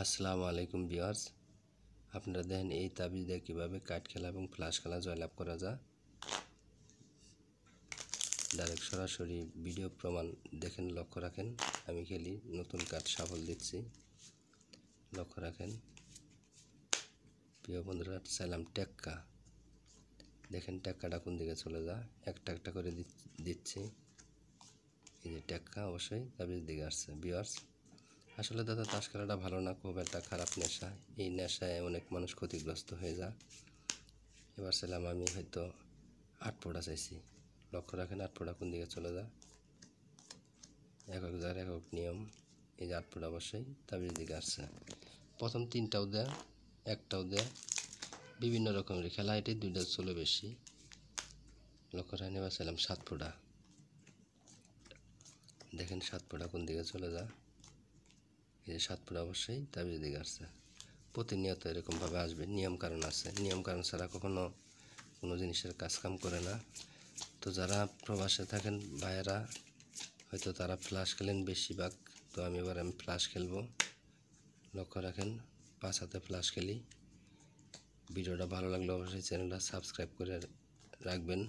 আসসালামু আলাইকুম ভিউয়ার্স, আপনারা দেখেন এই তাবিজ দিয়ে কীভাবে কার্ড খেলা এবং ফ্লাশ খেলা জয়লাভ করা যায়। ডাইরেক্ট সরাসরি ভিডিও প্রমাণ দেখেন, লক্ষ্য রাখেন। আমি খেলি, নতুন কার্ড সাফল দিচ্ছি, লক্ষ্য রাখেন। প্রিয় বন্ধুরা, চাইলাম টেক্কা, দেখেন টেক্কাটা কোন দিকে চলে যায়, একটা একটা করে দিচ্ছি। এই যে টেক্কা অবশ্যই তাবিজ দিকে আসছে। ভিউয়ার্স, আসলে দাদা তাস খেলাটা ভালো না, খুব একটা খারাপ নেশা। এই নেশায় অনেক মানুষ ক্ষতিগ্রস্ত হয়ে যায়। এবার ছিলাম আমি হয়তো 8 ফোঁটা চাইছি, লক্ষ্য রাখেন 8 ফোঁটা কোন দিকে চলে যায়, একক যার একক নিয়ম। এই যে 8 ফোঁটা অবশ্যই তাবিজ দিকে আসছে। প্রথম 3টাও দেয়, একটাও দেয়, বিভিন্ন রকমের খেলা। এটি 2টা চলে বেশি, লক্ষ্য রাখেন। এবার ছিলাম 7 ফোঁটা, দেখেন 7 ফোঁটা কোন দিকে চলে যায়। এই যে 7 ফোঁটা অবশ্যই তাবিজ দিকে আসছে। প্রতিনিয়ত এরকমভাবে আসবে, নিয়ম কারণ আছে। নিয়ম কারণ ছাড়া কখনো কোনো জিনিসের কাজকাম করে না। তো যারা প্রবাসে থাকেন ভাইয়েরা, হয়তো তারা ফ্লাশ খেলেন বেশিরভাগ। তো আমি ফ্লাশ খেলবো, লক্ষ্য রাখেন। 5 হাতে ফ্লাশ খেলি। ভিডিওটা ভালো লাগলে অবশ্যই চ্যানেলটা সাবস্ক্রাইব করে রাখবেন।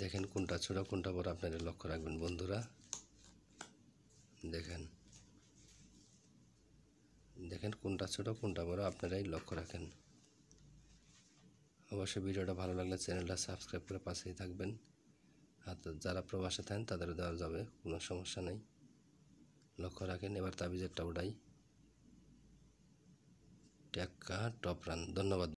দেখেন কোনটা ছোট কোনটা বড় আপনারা লক্ষ্য রাখবেন বন্ধুরা। দেখেন দেখেন কোনটা ছোট কোনটা বড় আপনারাই লক্ষ্য রাখেন। অবশ্যই ভিডিওটা ভালো লাগলে চ্যানেলটা সাবস্ক্রাইব করে পাশেই থাকবেন। আর যারা প্রবাসে থাকেন তাদের দেওয়া যাবে, কোনো সমস্যা নেই, লক্ষ্য রাখেন। এবার তাবিজেরটা ওটাই টেক্কা টপ রান। ধন্যবাদ।